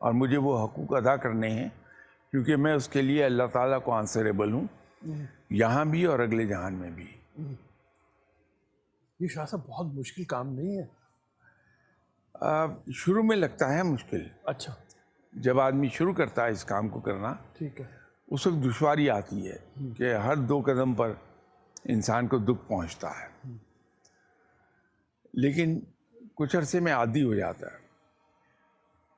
اور مجھے وہ حقوق ادا کرنے ہیں، کیونکہ میں اس کے لیے اللہ تعالیٰ کو آنسریبل ہوں، یہاں بھی اور اگلے جہان میں بھی۔ یہ شاہ صاحب بہت مشکل کام نہیں ہے؟ شروع میں لگتا ہے مشکل، اچھا، جب آدمی شروع کرتا ہے اس کام کو کرنا ٹھیک ہے، اس وقت دشواری آتی ہے کہ ہر 2 قدم پر انسان کو دکھ پہنچتا ہے، لیکن کچھ عرصے میں عادی ہو جاتا ہے۔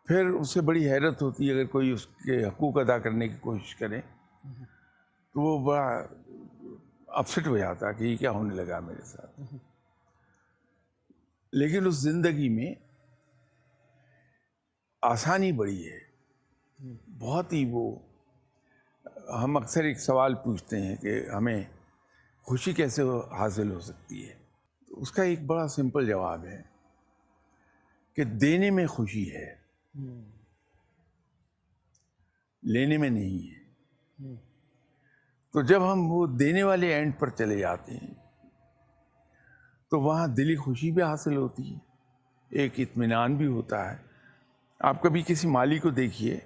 پھر اس سے بڑی حیرت ہوتی ہے اگر کوئی اس کے حقوق ادا کرنے کی کوشش کرے تو وہ بڑا اپسٹ ہو جاتا ہے کہ یہ کیا ہونے لگا میرے ساتھ۔ لیکن اس زندگی میں آسانی بڑی ہے، بہت ہی۔ وہ ہم اکثر ایک سوال پوچھتے ہیں کہ ہمیں خوشی کیسے حاصل ہو سکتی ہے، تو اس کا ایک بڑا سمپل جواب ہے کہ دینے میں خوشی ہے، لینے میں نہیں ہے۔ تو جب ہم وہ دینے والے اینڈ پر چلے جاتے ہیں تو وہاں دلی خوشی بھی حاصل ہوتی ہے، ایک اطمینان بھی ہوتا ہے۔ آپ کبھی کسی مالی کو دیکھیے،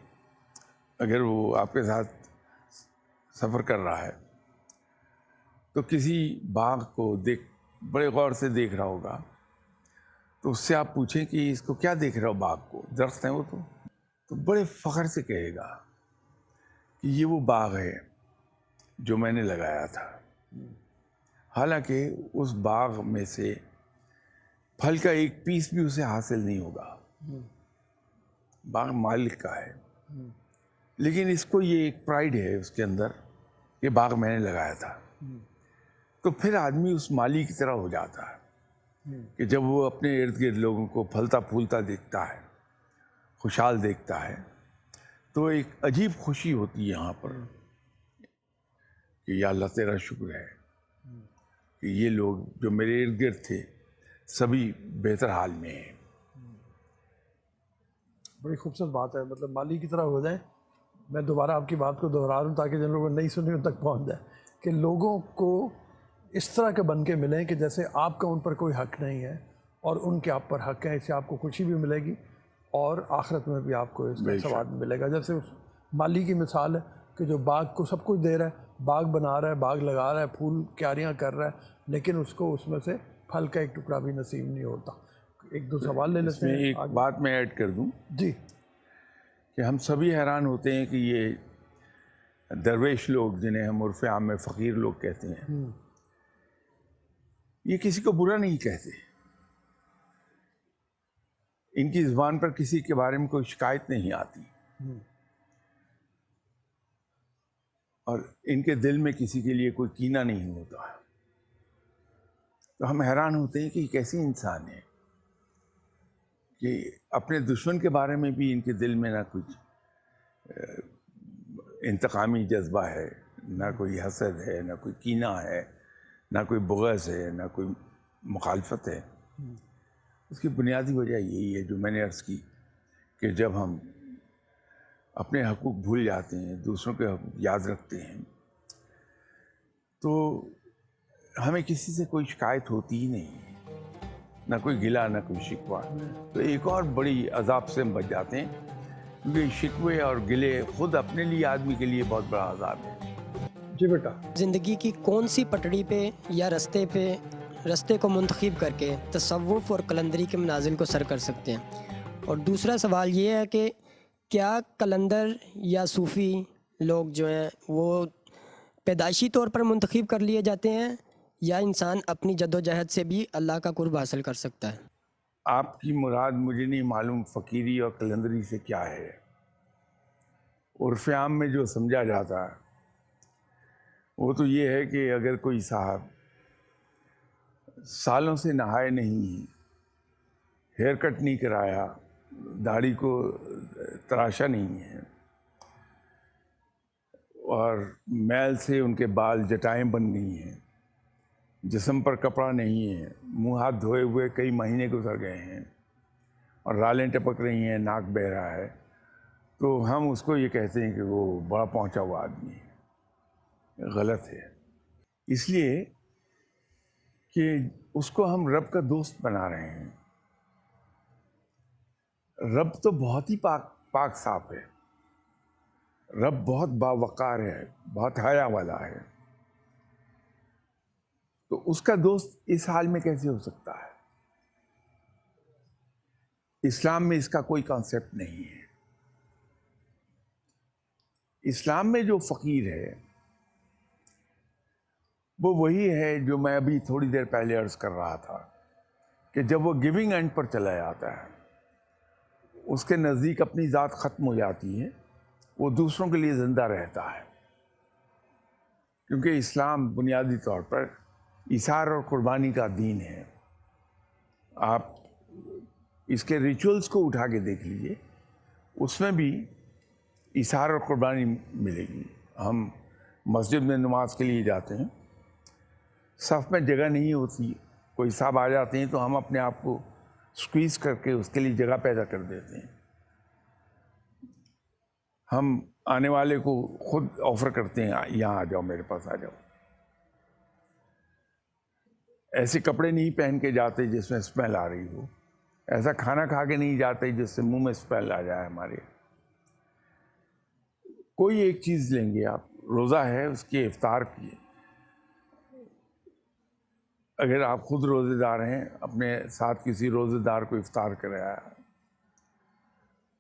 اگر وہ آپ کے ساتھ سفر کر رہا ہے تو کسی باغ کو بڑے غور سے دیکھ رہا ہوگا، تو اس سے آپ پوچھیں کہ اس کو کیا دیکھ رہا ہو، باغ کو، درخت ہیں وہ تو بڑے فخر سے کہے گا کہ یہ وہ باغ ہے جو میں نے لگایا تھا، حالانکہ اس باغ میں سے پھل کا ایک پیس بھی اسے حاصل نہیں ہوگا، باغ مالک کا ہے، لیکن اس کو یہ ایک پرائیڈ ہے اس کے اندر کہ باغ میں نے لگایا تھا۔ تو پھر آدمی اس مالی کی طرح ہو جاتا ہے کہ جب وہ اپنے ارد گرد لوگوں کو پھلتا پھولتا دیکھتا ہے، خوشحال دیکھتا ہے، تو ایک عجیب خوشی ہوتی ہے یہاں پر کہ یا اللہ تیرا شکر ہے کہ یہ لوگ جو میرے ارد گرد تھے سبھی بہتر حال میں ہیں۔ بڑی خوبصورت بات ہے، مطلب مالی کی طرح ہو جائیں۔ میں دوبارہ آپ کی بات کو دہرا رہا ہوں تاکہ جن لوگوں نے نہیں سنی ان تک پہنچ جائے کہ لوگوں کو اس طرح کے بن کے ملیں کہ جیسے آپ کا ان پر کوئی حق نہیں ہے اور ان کے آپ پر حق ہے، اس سے آپ کو خوشی بھی ملے گی اور آخرت میں بھی آپ کو اس کا ثواب ملے گا۔ جیسے اس مالی کی مثال ہے کہ جو باغ کو سب کچھ دے رہا ہے، باغ بنا رہا ہے، باغ لگا رہا ہے، پھول کیاریاں کر رہا ہے، لیکن اس کو اس میں سے پھل کا ایک ٹکڑا بھی نصیب نہیں ہوتا۔ ایک دو سوال لے لیتے ہیں۔ ایک بات میں ایڈ کر دوں جی، کہ ہم سبھی حیران ہوتے ہیں کہ یہ درویش لوگ جنہیں ہم عرف عام میں فقیر لوگ کہتے ہیں، یہ کسی کو برا نہیں کہتے، ان کی زبان پر کسی کے بارے میں کوئی شکایت نہیں آتی، اور ان کے دل میں کسی کے لیے کوئی کینہ نہیں ہوتا۔ تو ہم حیران ہوتے ہیں کہ یہ کیسے انسان ہے کہ اپنے دشمن کے بارے میں بھی ان کے دل میں نہ کچھ انتقامی جذبہ ہے، نہ کوئی حسد ہے، نہ کوئی کینہ ہے، نہ کوئی بغض ہے، نہ کوئی مخالفت ہے۔ اس کی بنیادی وجہ یہی ہے جو میں نے عرض کی کہ جب ہم اپنے حقوق بھول جاتے ہیں، دوسروں کے حقوق یاد رکھتے ہیں، تو ہمیں کسی سے کوئی شکایت ہوتی ہی نہیں، نہ کوئی گلہ، نہ کوئی شکوہ۔ تو ایک اور بڑی عذاب سے ہم بچ جاتے ہیں، کیونکہ شکوے اور گلے خود اپنے لیے آدمی کے لیے بہت بڑا عذاب ہے۔ جی بیٹا، زندگی کی کون سی پٹڑی پہ یا رستے کو منتخب کر کے تصوف اور قلندری کے منازل کو سر کر سکتے ہیں؟ اور دوسرا سوال یہ ہے کہ کیا قلندر یا صوفی لوگ جو ہیں وہ پیدائشی طور پر منتخب کر لیے جاتے ہیں یا انسان اپنی جد و جہد سے بھی اللہ کا قرب حاصل کر سکتا ہے؟ آپ کی مراد مجھے نہیں معلوم فقیری اور قلندری سے کیا ہے۔ عرف عام میں جو سمجھا جاتا ہے وہ تو یہ ہے کہ اگر کوئی صاحب سالوں سے نہائے نہیں، ہیئر کٹ نہیں کرایا، داڑھی کو تراشا نہیں ہے، اور میل سے ان کے بال جٹائیں بن گئی ہیں، جسم پر کپڑا نہیں ہے، منہ ہاتھ دھوئے ہوئے کئی مہینے گزر گئے ہیں اور رالیں ٹپک رہی ہیں، ناک بہہ رہا ہے، تو ہم اس کو یہ کہتے ہیں کہ وہ بڑا پہنچا ہوا آدمی ہے۔ غلط ہے، اس لیے کہ اس کو ہم رب کا دوست بنا رہے ہیں۔ رب تو بہت ہی پاک پاک صاف ہے، رب بہت باوقار ہے، بہت حیا والا ہے، تو اس کا دوست اس حال میں کیسے ہو سکتا ہے؟ اسلام میں اس کا کوئی کانسیپٹ نہیں ہے۔ اسلام میں جو فقیر ہے وہ وہی ہے جو میں ابھی تھوڑی دیر پہلے عرض کر رہا تھا کہ جب وہ گیونگ اینڈ پر چلا جاتا ہے، اس کے نزدیک اپنی ذات ختم ہو جاتی ہے، وہ دوسروں کے لیے زندہ رہتا ہے، کیونکہ اسلام بنیادی طور پر ایثار اور قربانی کا دین ہے۔ آپ اس کے ریچولز کو اٹھا کے دیکھ لیجئے، اس میں بھی ایثار اور قربانی ملے گی۔ ہم مسجد میں نماز کے لیے جاتے ہیں، صف میں جگہ نہیں ہوتی، کوئی صاحب آ جاتے ہیں تو ہم اپنے آپ کو سکویز کر کے اس کے لیے جگہ پیدا کر دیتے ہیں۔ ہم آنے والے کو خود آفر کرتے ہیں، یہاں آ جاؤ، میرے پاس آ جاؤ۔ ایسے کپڑے نہیں پہن کے جاتے جس میں اسمیل آ رہی ہو، ایسا کھانا کھا کے نہیں جاتے جس سے منہ میں اسمیل آ جائے ہمارے۔ کوئی ایک چیز لیں گے آپ، روزہ ہے، اس کی افطار کی، اگر آپ خود روزے دار ہیں، اپنے ساتھ کسی روزے دار کو افطار کرایا،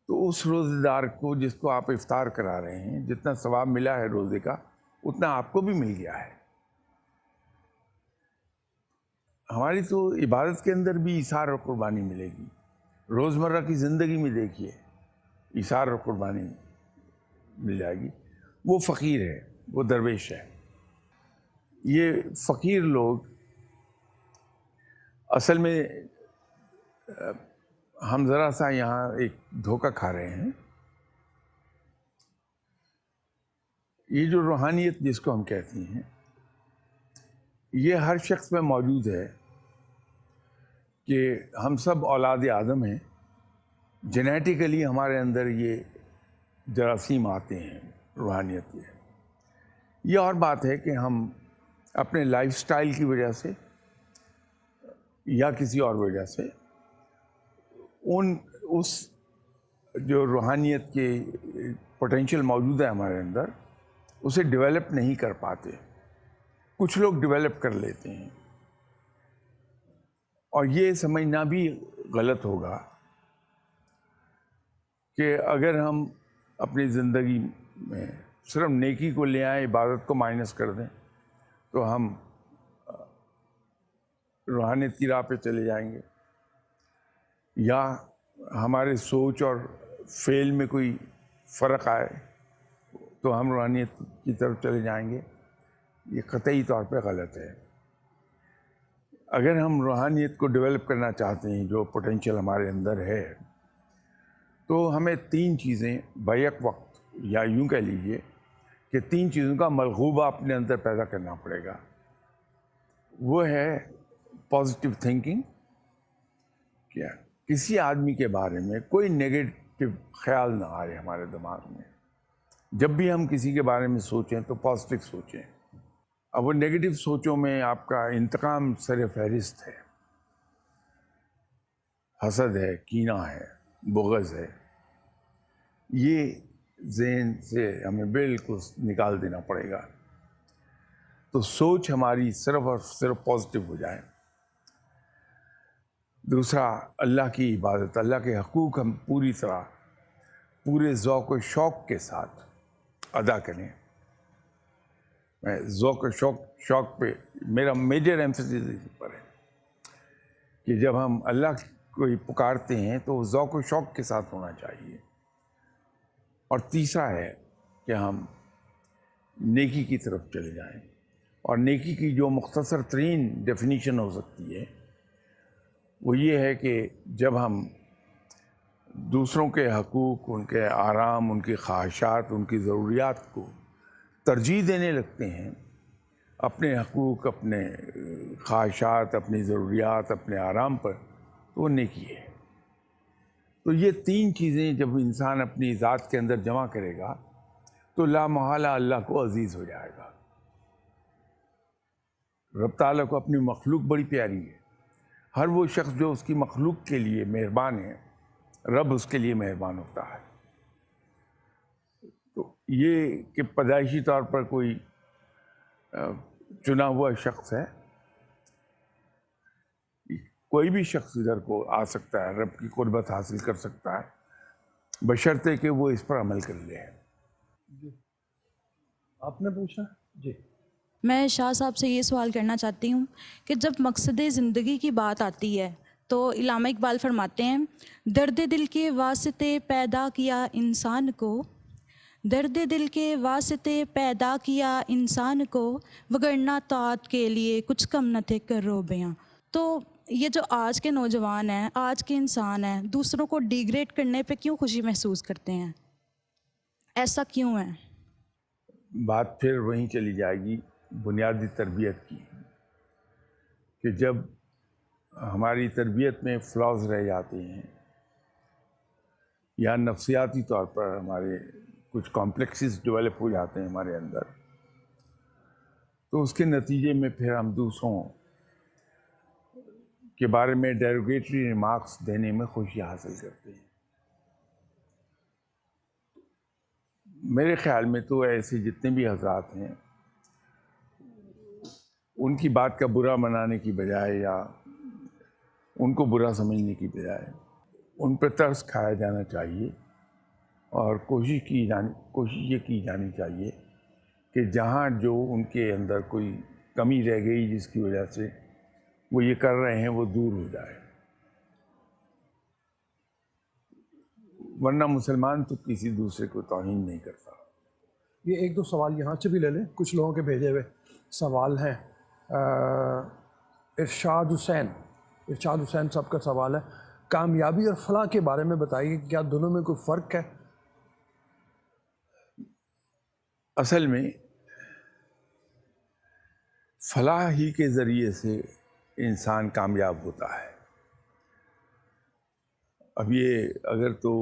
تو اس روزے دار کو جس کو آپ افطار کرا رہے ہیں، جتنا ثواب ملا ہے روزے کا، اتنا آپ کو بھی مل گیا ہے۔ ہماری تو عبادت کے اندر بھی ایثار اور قربانی ملے گی۔ روزمرہ کی زندگی میں دیکھیے ایثار اور قربانی مل جائے گی۔ وہ فقیر ہے، وہ درویش ہے۔ یہ فقیر لوگ اصل میں ہم ذرا سا یہاں ایک دھوکہ کھا رہے ہیں۔ یہ جو روحانیت جس کو ہم کہتے ہیں، یہ ہر شخص میں موجود ہے کہ ہم سب اولاد آدم ہیں، جینیٹیکلی ہمارے اندر یہ جراثیم آتے ہیں روحانیت کے۔ یہ اور بات ہے کہ ہم اپنے لائف سٹائل کی وجہ سے یا کسی اور وجہ سے اس جو روحانیت کے پوٹینشیل موجود ہے ہمارے اندر، اسے ڈیولپ نہیں کر پاتے۔ کچھ لوگ ڈیولپ کر لیتے ہیں، اور یہ سمجھنا بھی غلط ہوگا کہ اگر ہم اپنی زندگی میں صرف نیکی کو لے آئیں، عبادت کو مائنس کر دیں، تو ہم روحانیت کی راہ پہ چلے جائیں گے، یا ہمارے سوچ اور فعل میں کوئی فرق آئے تو ہم روحانیت کی طرف چلے جائیں گے۔ یہ قطعی طور پہ غلط ہے۔ اگر ہم روحانیت کو ڈیولپ کرنا چاہتے ہیں، جو پوٹینشیل ہمارے اندر ہے، تو ہمیں 3 چیزیں بیک وقت، یا یوں کہہ لیجئے کہ 3 چیزوں کا ملغوبہ اپنے اندر پیدا کرنا پڑے گا۔ وہ ہے پازیٹیو تھنکنگ، کیا کسی آدمی کے بارے میں کوئی نیگیٹو خیال نہ آئے ہمارے دماغ میں۔ جب بھی ہم کسی کے بارے میں سوچیں تو پازیٹیو سوچیں۔ اب وہ نیگیٹو سوچوں میں آپ کا انتقام سر فہرست ہے، حسد ہے، کینہ ہے، بغض ہے۔ یہ ذہن سے ہمیں بالکل نکال دینا پڑے گا، تو سوچ ہماری صرف اور صرف پازیٹیو ہو جائے۔ دوسرا، اللہ کی عبادت، اللہ کے حقوق ہم پوری طرح پورے ذوق و شوق کے ساتھ ادا کریں۔ میں ذوق و شوق پہ میرا میجر ایمفیسس اس پر ہے کہ جب ہم اللہ کو پکارتے ہیں تو ذوق و شوق کے ساتھ ہونا چاہیے۔ اور تیسرا ہے کہ ہم نیکی کی طرف چلے جائیں، اور نیکی کی جو مختصر ترین ڈیفینیشن ہو سکتی ہے وہ یہ ہے کہ جب ہم دوسروں کے حقوق، ان کے آرام، ان کی خواہشات، ان کی ضروریات کو ترجیح دینے لگتے ہیں، اپنے حقوق، اپنے خواہشات، اپنی ضروریات، اپنے آرام پر، تو وہ نیکی ہے۔ تو یہ 3 چیزیں جب انسان اپنی ذات کے اندر جمع کرے گا تو لا محالہ اللہ کو عزیز ہو جائے گا۔ رب تعالیٰ کو اپنی مخلوق بڑی پیاری ہے۔ ہر وہ شخص جو اس کی مخلوق کے لیے مہربان ہے، رب اس کے لیے مہربان ہوتا ہے۔ یہ کہ پیدائشی طور پر کوئی چنا ہوا شخص ہے، کوئی بھی شخص ادھر کو آ سکتا ہے، رب کی قربت حاصل کر سکتا ہے، بشرطے کہ وہ اس پر عمل کر لے۔ جی آپ نے پوچھا؟ جی میں شاہ صاحب سے یہ سوال کرنا چاہتی ہوں کہ جب مقصد زندگی کی بات آتی ہے تو علامہ اقبال فرماتے ہیں، درد دل کے واسطے پیدا کیا انسان کو، درد دل کے واسطے پیدا کیا انسان کو، وگرنہ طاعت کے لیے کچھ کم نہ تھے کرو بیاں۔ تو یہ جو آج کے نوجوان ہیں، آج کے انسان ہیں، دوسروں کو ڈیگریڈ کرنے پہ کیوں خوشی محسوس کرتے ہیں؟ ایسا کیوں ہے؟ بات پھر وہیں چلی جائے گی بنیادی تربیت کی، کہ جب ہماری تربیت میں فلاز رہ جاتے ہیں یا نفسیاتی طور پر ہمارے کچھ کمپلیکسز ڈیولپ ہو جاتے ہیں ہمارے اندر، تو اس کے نتیجے میں پھر ہم دوسروں کے بارے میں ڈیروگیٹری ریمارکس دینے میں خوشی حاصل کرتے ہیں۔ میرے خیال میں تو ایسے جتنے بھی حضرات ہیں، ان کی بات کا برا منانے کی بجائے یا ان کو برا سمجھنے کی بجائے ان پہ ترس کھایا جانا چاہیے، اور کوشش یہ کی جانی چاہیے کہ جہاں جو ان کے اندر کوئی کمی رہ گئی جس کی وجہ سے وہ یہ کر رہے ہیں وہ دور ہو جائے۔ ورنہ مسلمان تو کسی دوسرے کو توہین نہیں کرتا۔ یہ ایک دو سوال یہاں سے بھی لے لیں، کچھ لوگوں کے بھیجے ہوئے سوال ہیں۔ ارشاد حسین صاحب کا سوال ہے، کامیابی اور فلاح کے بارے میں بتائیے کہ کیا دونوں میں کوئی فرق ہے؟ اصل میں فلاح ہی کے ذریعے سے انسان کامیاب ہوتا ہے۔ اب یہ اگر تو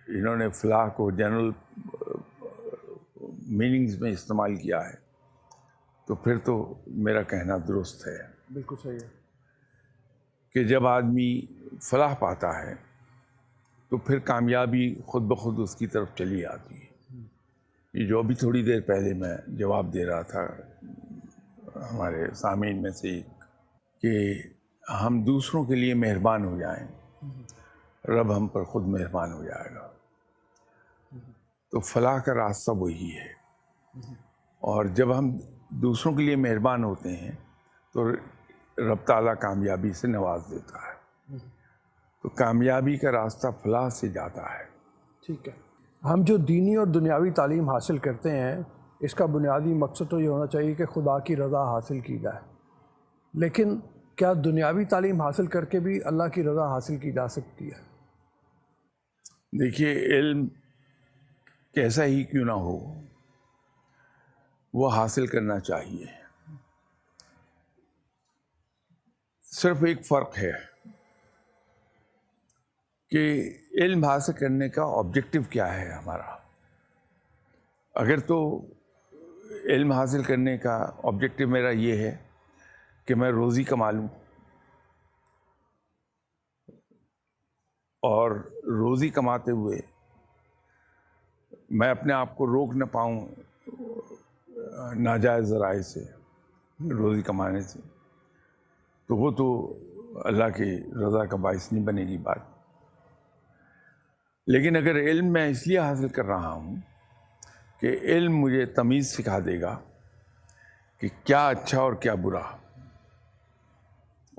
انہوں نے فلاح کو جنرل میننگز میں استعمال کیا ہے تو پھر تو میرا کہنا درست ہے۔ بالکل صحیح ہے کہ جب آدمی فلاح پاتا ہے تو پھر کامیابی خود بخود اس کی طرف چلی آتی ہے۔ یہ جو ابھی تھوڑی دیر پہلے میں جواب دے رہا تھا ہمارے سامعین میں سے ایک، کہ ہم دوسروں کے لیے مہربان ہو جائیں، رب ہم پر خود مہربان ہو جائے گا۔ تو فلاح کا راستہ وہی ہے، اور جب ہم دوسروں کے لیے مہربان ہوتے ہیں تو رب تعالیٰ کامیابی سے نواز دیتا ہے۔ تو کامیابی کا راستہ فلاح سے جاتا ہے۔ ٹھیک ہے، ہم جو دینی اور دنیاوی تعلیم حاصل کرتے ہیں اس کا بنیادی مقصد تو یہ ہونا چاہیے کہ خدا کی رضا حاصل کی جائے، لیکن کیا دنیاوی تعلیم حاصل کر کے بھی اللہ کی رضا حاصل کی جا سکتی ہے؟ دیکھیے، علم کیسا ہی کیوں نہ ہو وہ حاصل کرنا چاہیے۔ صرف ایک فرق ہے کہ علم حاصل کرنے کا آبجیکٹو کیا ہے ہمارا۔ اگر تو علم حاصل کرنے کا آبجیکٹو میرا یہ ہے کہ میں روزی کما لوں اور روزی کماتے ہوئے میں اپنے آپ کو روک نہ پاؤں ناجائز ذرائع سے روزی کمانے سے، تو وہ تو اللہ کی رضا کا باعث نہیں بنے گی بات۔ لیکن اگر علم میں اس لیے حاصل کر رہا ہوں کہ علم مجھے تمیز سکھا دے گا کہ کیا اچھا اور کیا برا،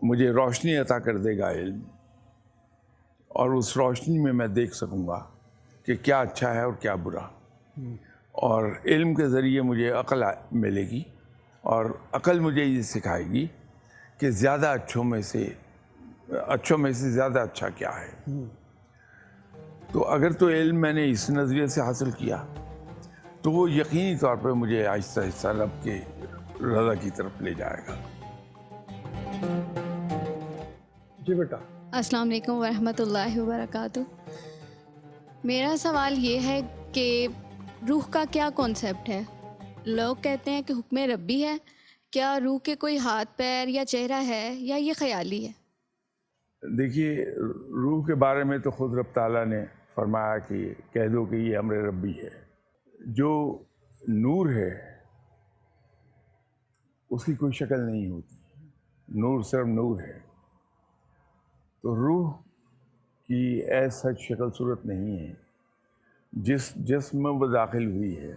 مجھے روشنی عطا کر دے گا علم، اور اس روشنی میں میں دیکھ سکوں گا کہ کیا اچھا ہے اور کیا برا، اور علم کے ذریعے مجھے عقل ملے گی، اور عقل مجھے یہ سکھائے گی کہ زیادہ اچھوں میں سے زیادہ اچھا کیا ہے۔ تو اگر تو علم میں نے اس نظریے سے حاصل کیا تو وہ یقینی طور پر مجھے آہستہ آہستہ رب کے رضا کی طرف لے جائے گا۔ جی بیٹا۔ السلام علیکم ورحمۃ اللہ وبرکاتہ۔ میرا سوال یہ ہے کہ روح کا کیا کانسیپٹ ہے؟ لوگ کہتے ہیں کہ حکم ربی ہے، کیا روح کے کوئی ہاتھ پیر یا چہرہ ہے یا یہ خیالی ہے؟ دیکھیے، روح کے بارے میں تو خود رب تعالیٰ نے فرمایا کہ کہہ دو کہ یہ امر ربی ہے۔ جو نور ہے اس کی کوئی شکل نہیں ہوتی، نور صرف نور ہے. تو روح کی ایسا شکل صورت نہیں ہے. جس جسم میں وہ داخل ہوئی ہے،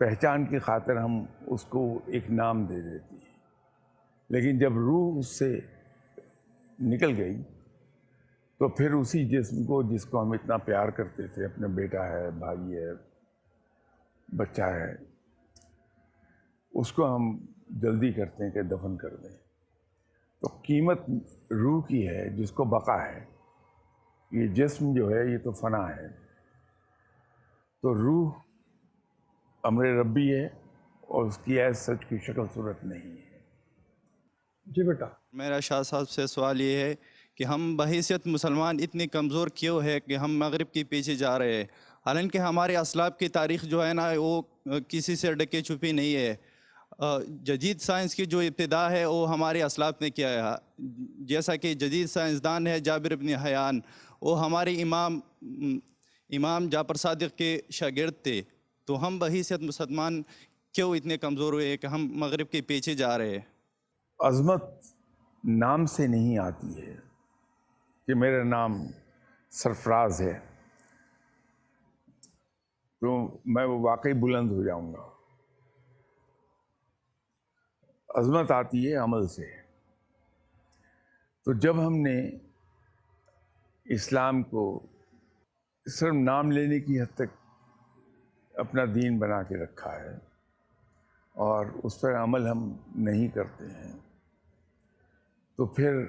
پہچان کی خاطر ہم اس کو ایک نام دے دیتی ہیں، لیکن جب روح اس سے نکل گئی تو پھر اسی جسم کو، جس کو ہم اتنا پیار کرتے تھے، اپنا بیٹا ہے، بھائی ہے، بچہ ہے، اس کو ہم جلدی کرتے ہیں کہ دفن کر دیں. تو قیمت روح کی ہے جس کو بقا ہے. یہ جسم جو ہے یہ تو فنا ہے. تو روح امر ربی ہے اور اس کی ایز سچ کی شکل صورت نہیں ہے. جی بیٹا. میرا شاہ صاحب سے سوال یہ ہے کہ ہم بحیثیت مسلمان اتنے کمزور کیوں ہے کہ ہم مغرب کے پیچھے جا رہے ہیں، حالانکہ ہمارے اسلاف کی تاریخ جو ہے نا وہ کسی سے ڈکے چھپی نہیں ہے. جدید سائنس کی جو ابتدا ہے وہ ہمارے اسلاف نے کیا ہے. جیسا کہ جدید سائنسدان ہے جابر بن حیان، وہ ہمارے امام جعفر صادق کے شاگرد تھے. تو ہم بحیثیت مسلمان کیوں اتنے کمزور ہوئے کہ ہم مغرب کے پیچھے جا رہے ہیں؟ عظمت نام سے نہیں آتی ہے کہ میرا نام سرفراز ہے تو میں واقعی بلند ہو جاؤں گا. عظمت آتی ہے عمل سے. تو جب ہم نے اسلام کو صرف نام لینے کی حد تک اپنا دین بنا کے رکھا ہے اور اس پر عمل ہم نہیں کرتے ہیں، تو پھر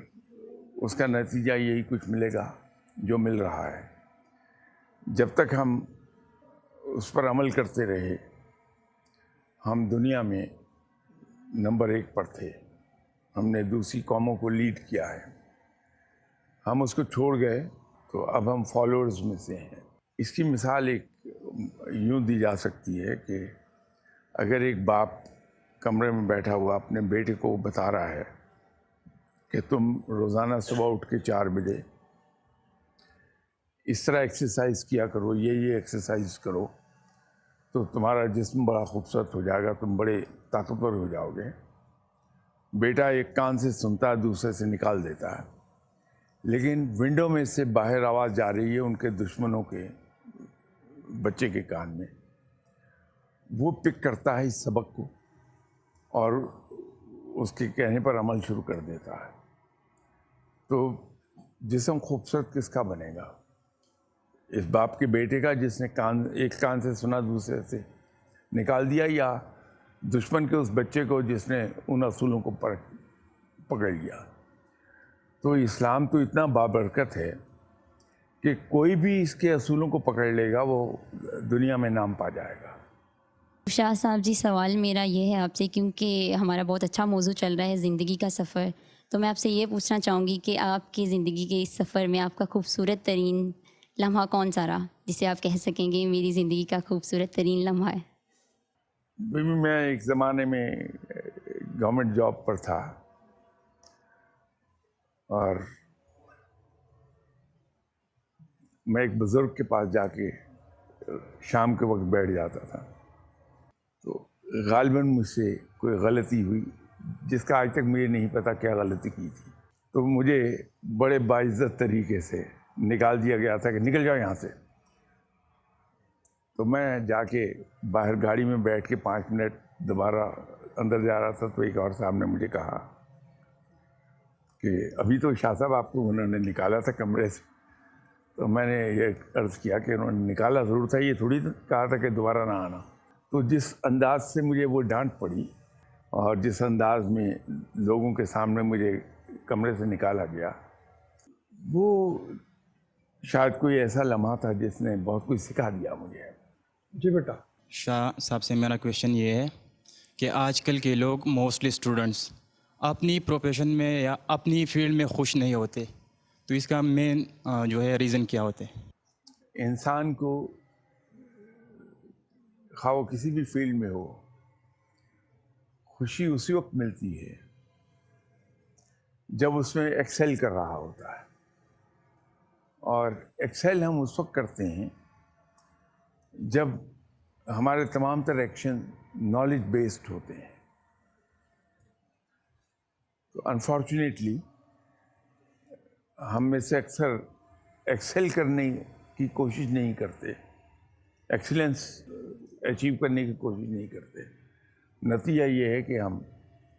اس کا نتیجہ یہی کچھ ملے گا جو مل رہا ہے. جب تک ہم اس پر عمل کرتے رہے، ہم دنیا میں نمبر 1 پر تھے. ہم نے دوسری قوموں کو لیڈ کیا ہے. ہم اس کو چھوڑ گئے تو اب ہم فالوورز میں سے ہیں. اس کی مثال ایک یوں دی جا سکتی ہے کہ اگر ایک باپ کمرے میں بیٹھا ہوا اپنے بیٹے کو بتا رہا ہے کہ تم روزانہ صبح اٹھ کے 4 بجے اس طرح ایکسرسائز کیا کرو، یہ ایکسرسائز کرو تو تمہارا جسم بڑا خوبصورت ہو جائے گا، تم بڑے طاقتور ہو جاؤ گے. بیٹا ایک کان سے سنتا ہے، دوسرے سے نکال دیتا ہے. لیکن ونڈو میں سے باہر آواز جا رہی ہے ان کے دشمنوں کے بچے کے کان میں. وہ پک کرتا ہے اس سبق کو اور اس کے کہنے پر عمل شروع کر دیتا ہے. تو جسم خوبصورت کس کا بنے گا؟ اس باپ کے بیٹے کا جس نے ایک کان سے سنا دوسرے سے نکال دیا، یا دشمن کے اس بچے کو جس نے ان اصولوں کو پکڑ لیا؟ تو اسلام تو اتنا بابرکت ہے کہ کوئی بھی اس کے اصولوں کو پکڑ لے گا وہ دنیا میں نام پا جائے گا. شاہ صاحب جی، سوال میرا یہ ہے آپ سے، کیونکہ ہمارا بہت اچھا موضوع چل رہا ہے زندگی کا سفر، تو میں آپ سے یہ پوچھنا چاہوں گی کہ آپ کی زندگی کے اس سفر میں آپ کا خوبصورت ترین لمحہ کون سا رہا جسے آپ کہہ سکیں گے میری زندگی کا خوبصورت ترین لمحہ ہے؟ میں ایک زمانے میں گورنمنٹ جاب پر تھا اور میں ایک بزرگ کے پاس جا کے شام کے وقت بیٹھ جاتا تھا. تو غالباً مجھ سے کوئی غلطی ہوئی جس کا آج تک مجھے نہیں پتا کیا غلطی کی تھی. تو مجھے بڑے باعزت طریقے سے نکال دیا گیا تھا کہ نکل جاؤ یہاں سے. تو میں جا کے باہر گاڑی میں بیٹھ کے 5 منٹ دوبارہ اندر جا رہا تھا تو ایک اور صاحب نے مجھے کہا کہ ابھی تو شاہ صاحب آپ کو انہوں نے نکالا تھا کمرے سے. تو میں نے یہ عرض کیا کہ انہوں نے نکالا ضرور تھا، یہ تھوڑی کہا تھا کہ دوبارہ نہ آنا. تو جس انداز سے مجھے وہ ڈانٹ پڑی اور جس انداز میں لوگوں کے سامنے مجھے کمرے سے نکالا گیا، وہ شاید کوئی ایسا لمحہ تھا جس نے بہت کچھ سکھا دیا مجھے. جی بیٹا. شاہ صاحب سے میرا کویشچن یہ ہے کہ آج کل کے لوگ موسٹلی اسٹوڈنٹس اپنی پروفیشن میں یا اپنی فیلڈ میں خوش نہیں ہوتے، تو اس کا مین جو ہے ریزن کیا ہوتے ہیں؟ انسان کو خواہ وہ کسی بھی فیلڈ میں ہو، خوشی اسی وقت ملتی ہے جب اس میں ایکسل کر رہا ہوتا ہے. اور ایکسل ہم اس وقت کرتے ہیں جب ہمارے تمام تر ایکشن نالج بیسڈ ہوتے ہیں. تو انفارچونیٹلی ہم میں سے اکثر ایکسل کرنے کی کوشش نہیں کرتے, ایکسیلنس اچیو کرنے کی کوشش نہیں کرتے. نتیجہ یہ ہے کہ ہم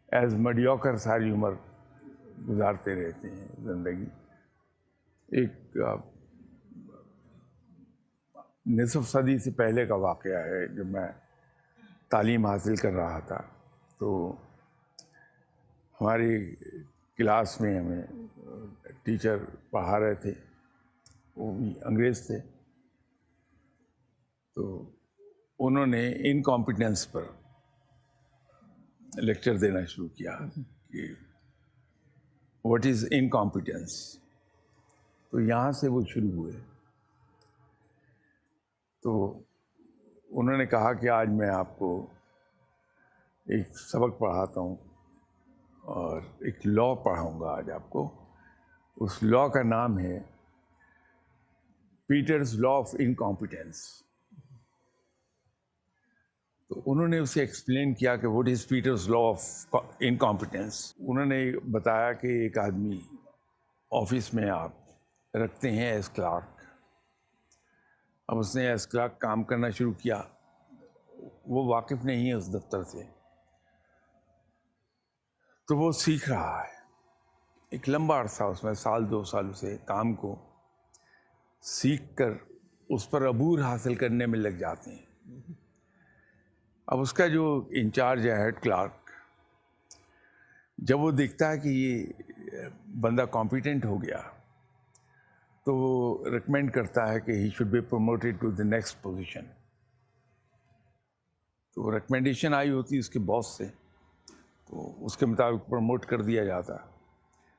ایز میڈیوکر ساری عمر گزارتے رہتے ہیں زندگی. ایک نصف صدی سے پہلے کا واقعہ ہے. جب میں تعلیم حاصل کر رہا تھا تو ہماری کلاس میں ہمیں ٹیچر پڑھا رہے تھے, وہ بھی انگریز تھے. تو انہوں نے انکمپیٹنس پر لیکچر دینا شروع کیا کہ واٹ از انکمپیٹنس. تو یہاں سے وہ شروع ہوئے. تو انہوں نے کہا کہ آج میں آپ کو ایک سبق پڑھاتا ہوں اور ایک لا پڑھاؤں گا آج آپ کو. اس لا کا نام ہے پیٹرز لا آف انکمپیٹنس. تو انہوں نے اسے ایکسپلین کیا کہ what is Peter's law of incompetence. انہوں نے بتایا کہ ایک آدمی آفس میں آپ رکھتے ہیں ایز کلارک. اب اس نے ایز کلارک کام کرنا شروع کیا, وہ واقف نہیں ہے اس دفتر سے, تو وہ سیکھ رہا ہے. ایک لمبا عرصہ اس میں 1-2 سال سے کام کو سیکھ کر اس پر عبور حاصل کرنے میں لگ جاتے ہیں. اب اس کا جو انچارج ہے ہیڈ کلارک, جب وہ دیکھتا ہے کہ یہ بندہ کمپیٹنٹ ہو گیا تو وہ ریکمینڈ کرتا ہے کہ he should be promoted to the next position. تو ریکمینڈیشن آئی ہوتی اس کے باس سے, تو اس کے مطابق پروموٹ کر دیا جاتا.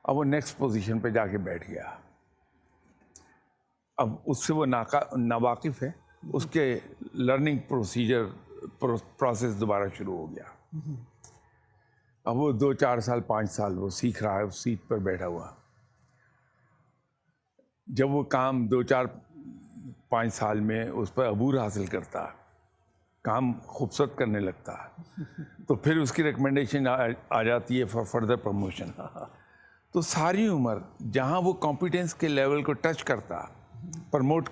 اب وہ نیکسٹ پوزیشن پہ جا کے بیٹھ گیا. اب اس سے وہ ناواقف ہے, اس کے لرننگ پروسیس دوبارہ شروع ہو گیا. اب وہ 2-4 سال 5 سال وہ سیکھ رہا ہے اس سیٹ پر بیٹھا ہوا. جب وہ کام 2-4-5 سال میں اس پر عبور حاصل کرتا, کام خوبصورت کرنے لگتا, تو پھر اس کی ریکمنڈیشن آ جاتی ہے فار فردر پروموشن. تو ساری عمر جہاں وہ کمپیٹنس کے لیول کو ٹچ کرتا, پروموٹ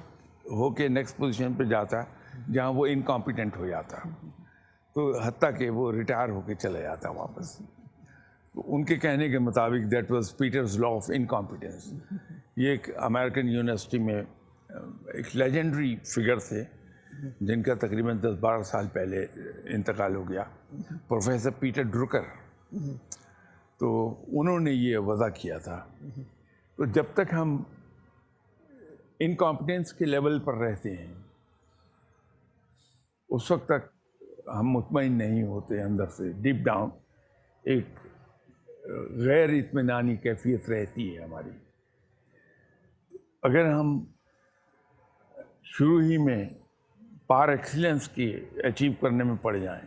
ہو کے نیکسٹ پوزیشن پہ جاتا جہاں وہ انکمپیٹنٹ ہو جاتا, تو حتیٰ کہ وہ ریٹائر ہو کے چلا جاتا واپس. تو ان کے کہنے کے مطابق that was Peter's law of incompetence. یہ ایک امریکن یونیورسٹی میں ایک لیجنڈری فگر تھے جن کا تقریباً 10-12 سال پہلے انتقال ہو گیا, پروفیسر پیٹر ڈروکر. تو انہوں نے یہ وضع کیا تھا. تو جب تک ہم انکمپیٹنس کے لیول پر رہتے ہیں اس وقت تک ہم مطمئن نہیں ہوتے. اندر سے ڈیپ ڈاؤن ایک غیر اطمینانی کیفیت رہتی ہے ہماری. اگر ہم شروع ہی میں پار ایکسیلنس کی اچیو کرنے میں پڑ جائیں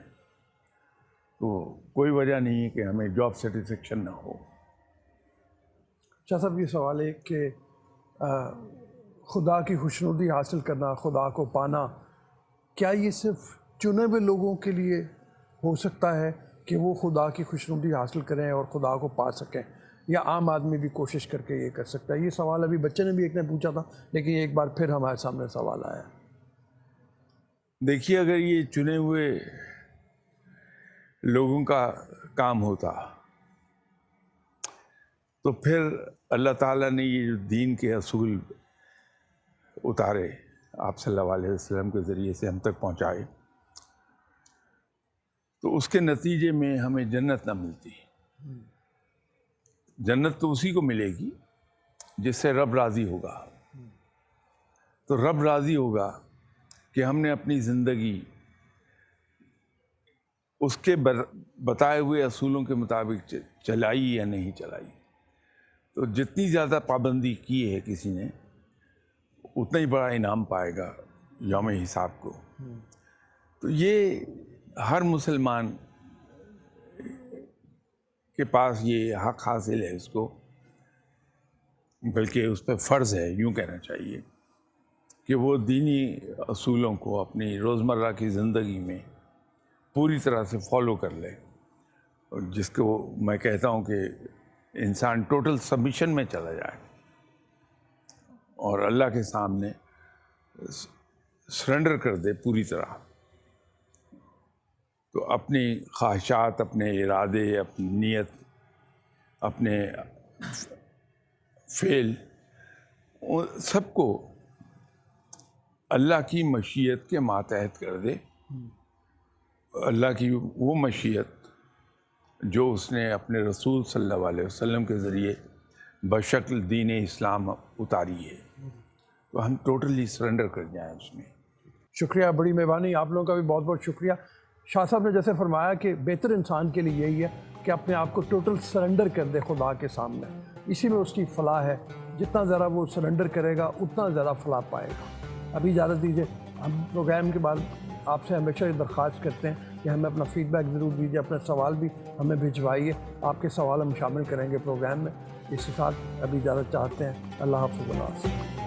تو کوئی وجہ نہیں ہے کہ ہمیں جاب سیٹسفیکشن نہ ہو. شاہ صاحب یہ سوال ہے کہ خدا کی خوشنودی حاصل کرنا, خدا کو پانا, کیا یہ صرف چنے ہوئے لوگوں کے لیے ہو سکتا ہے کہ وہ خدا کی خوشنودی حاصل کریں اور خدا کو پا سکیں, یا عام آدمی بھی کوشش کر کے یہ کر سکتا ہے؟ یہ سوال ابھی بچے نے بھی ایک نے پوچھا تھا, لیکن یہ ایک بار پھر ہمارے سامنے سوال آیا. دیکھیے, اگر یہ چنے ہوئے لوگوں کا کام ہوتا تو پھر اللہ تعالیٰ نے یہ جو دین کے اصول اتارے آپ صلی اللہ علیہ وسلم کے ذریعے سے ہم تک پہنچائے, تو اس کے نتیجے میں ہمیں جنت نہ ملتی. جنت تو اسی کو ملے گی جس سے رب راضی ہوگا. تو رب راضی ہوگا کہ ہم نے اپنی زندگی اس کے بتائے ہوئے اصولوں کے مطابق چلائی یا نہیں چلائی. تو جتنی زیادہ پابندی کی ہے کسی نے اتنا ہی بڑا انعام پائے گا یوم حساب کو. تو یہ ہر مسلمان کے پاس یہ حق حاصل ہے اس کو, بلکہ اس پہ فرض ہے یوں کہنا چاہیے کہ وہ دینی اصولوں کو اپنی روزمرہ کی زندگی میں پوری طرح سے فالو کر لے، اور جس کو میں کہتا ہوں کہ انسان ٹوٹل سبمیشن میں چلا جائے اور اللہ کے سامنے سرنڈر کر دے پوری طرح، تو اپنی خواہشات، اپنے ارادے، اپنی نیت، اپنے فعل، سب کو اللہ کی مشیت کے ماتحت کر دے، اللہ کی وہ مشیت جو اس نے اپنے رسول صلی اللہ علیہ وسلم کے ذریعے بشکل دین اسلام اتاری ہے، تو ہم ٹوٹلی سرنڈر کر جائیں اس میں۔ شکریہ، بڑی مہربانی، آپ لوگوں کا بھی بہت بہت شکریہ۔ شاہ صاحب نے جیسے فرمایا کہ بہتر انسان کے لیے یہی ہے کہ اپنے آپ کو ٹوٹل سرنڈر کر دے خدا کے سامنے، اسی میں اس کی فلاح ہے۔ جتنا زیادہ وہ سرنڈر کرے گا اتنا زیادہ فلاح پائے گا۔ ابھی اجازت دیجیے، ہم پروگرام کے بعد آپ سے ہمیشہ یہ درخواست کرتے ہیں کہ ہمیں اپنا فیڈ بیک ضرور دیجیے، اپنے سوال بھی ہمیں بھجوائیے، آپ کے سوال ہم شامل کریں گے پروگرام میں۔ اس کے ساتھ ابھی اجازت چاہتے ہیں، اللہ حافظ۔